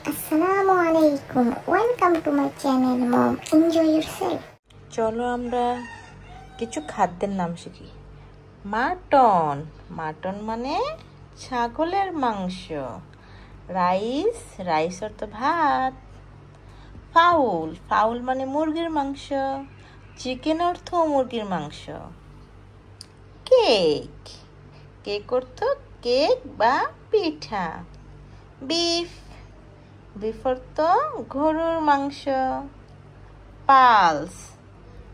Assalamualaikum. Welcome to my channel, Mom. Enjoy yourself. চলো আমরা কিছু খাদ্যের নাম শিখি। মাটন, মাটন মানে ছাগলের মাংস। রাইস, রাইস অর্থ ভাত। ফাউল, ফাউল মানে মুরগির মাংস। চিকেন অর্থ মুরগির মাংস। কেক, কেক অর্থ কেক বা পিঠা। বিফ, বিফ অর্থ গরুর মাংস। পালস,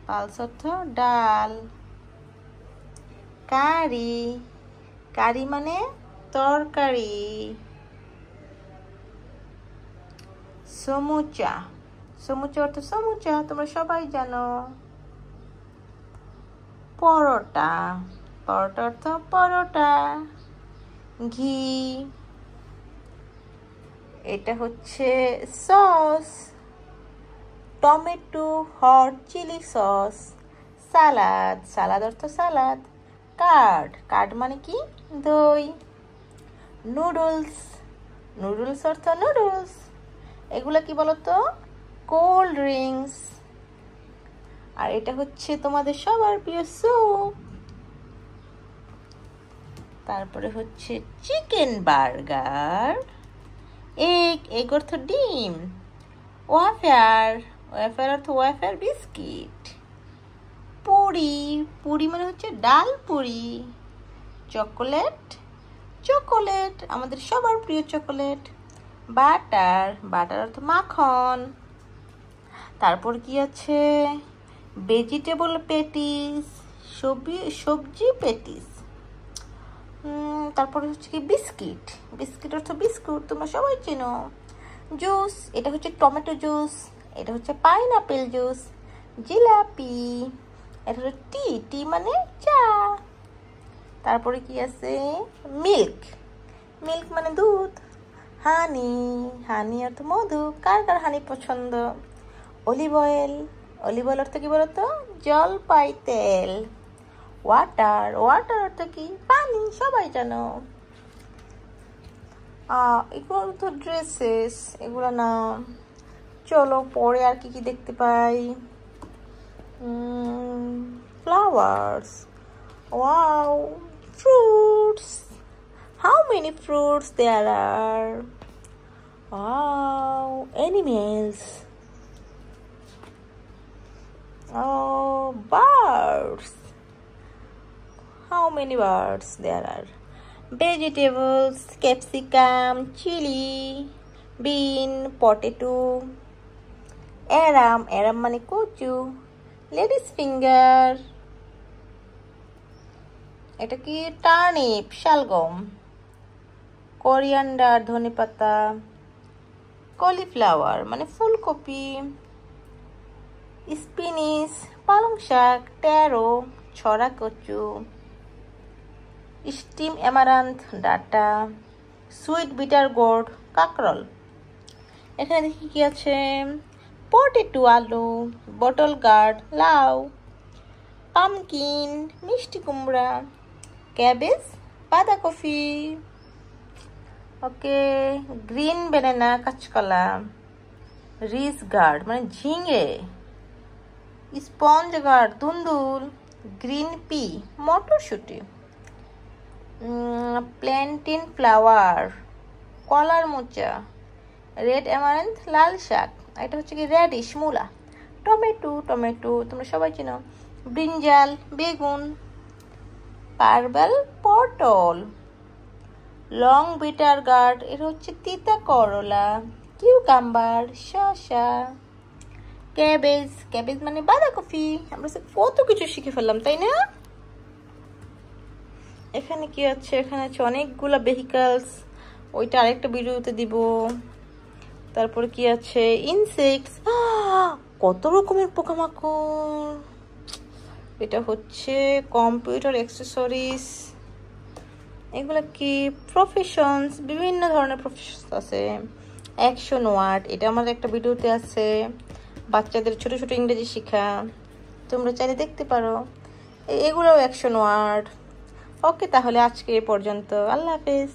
পালস অর্থ ডাল। কারি, কারি মানে তরকারি। সমুচা, সমুচা অর্থ সমুচা, তোমরা সবাই জানো। পরোটা, পরোটা অর্থ পরোটা। ঘি, এটা হচ্ছে sauce. Tomato hot chili sauce. Salad, salad অর্থ সালাদ। কার্ড, কার্ড মানে কি দই। নুডলস, নুডলস অর্থ নুডলস। এগুলা কি বলতো? Cold drinks. আর এটা হচ্ছে তোমাদের সবার প্রিয় স্যুপ। তারপরে হচ্ছে চিকেন বার্গার। এগ, এগ অর্থ ডিম। ওয়াফার, ওয়াফার অর্থ ওয়াফার বিস্কিট। পুরি, পুরি মানে হচ্ছে ডাল পুরি। চকোলেট, চকোলেট আমাদের সবার প্রিয় চকোলেট। বাটার, বাটার অর্থ মাখন। তারপর কি আছে? ভেজিটেবল পেটিস, সবজি পেটিস। তারপরে হচ্ছে কি বিস্কিট, বিস্কিট অর্থ বিস্কুট, তোমরা সবাই চেনো। জুস, এটা হচ্ছে টমেটো জুস। এটা হচ্ছে পাইনাপেল জুস। জিলাপি, এটা হচ্ছে টি, টি মানে চা। তারপরে কি আছে? মিল্ক, মিল্ক মানে দুধ। হানি, হানি অর্থ মধু, কার কার হানি পছন্দ। অলিভ অয়েল, অলিভ অয়েল অর্থ কি বলতো? জলপাই তেল। ওয়াটার, ওয়াটার অর্থ কি? পানি, সবাই জানো। এগুলো তো ড্রেসেস, এগুলো না। চলো পরে আর কি কি দেখতে পাই। Flowers, wow. Fruits, how many fruits there are? Wow. Animals, birds, how many birds there are? Vegetables, capsicum, chili, bean, potato. Aram, aram মানে কচু। লেডিস ফিঙ্গার, এটা কি? টার্নিপ, শালগম। কোরিয়ান্ডার, ধনেপাতা। কলিফ্লাওয়ার মানে ফুলকপি। স্পিনিশ, পালং শাক। ট্যারো, ছড়া কচু। Steam amaranth, data. Sweet bitter gourd, কাঁকরোল। এখানে দেখি কি আছে? পটেটো, আলু। বটল গার্ড, লাউ। পামকিন, মিষ্টি কুমড়া। ক্যাবেজ, বাঁধাকপি। ওকে। গ্রিন বেনানা, কাঁচকলা। রিস গার্ড মানে ঝিঙে। স্পঞ্জ গার্ড, দুন্দুল। গ্রিন পি, মটরশুঁটি। প্ল্যান্টিন ফ্লাওয়ার, কলার মোচা। রেড অ্যামারেন্থ, লাল শাক। এটা হচ্ছে কি? রেডিশ, মূলা। টমেটো, টমেটো তোমরা সবাই চেনো। ব্রিঞ্জাল, বেগুন। পার্পল, পটল। লং বিটার গার্ড, এটা হচ্ছে তিতা করলা। কিউকাম্বার, শসা। ক্যাবেজ, ক্যাবেজ মানে বাঁধাকপি। আমরা কত কিছু শিখে ফেললাম, তাই না? এখানে কি আছে? এখানে আছে অনেকগুলা ভেহিকলস, ওইটা আরেকটা ভিডিওতে দিব। তারপরে কি আছে? ইনসেক্টস, কত রকমের পোকামাকড়। এটা হচ্ছে কম্পিউটার অ্যাক্সেসরিজ। এগুলা কি? প্রফেশনস, বিভিন্ন ধরনের প্রফেশনস আছে। অ্যাকশন ওয়ার্ড, এটা আমার একটা ভিডিওতে আছে, বাচ্চাদের ছোট ছোট ইংরেজি শেখা, তোমরা চাইলে দেখতে পারো। এগুলোও অ্যাকশন ওয়ার্ড। ওকে, তাহলে আজকে এ পর্যন্ত। আল্লাহ হাফেজ।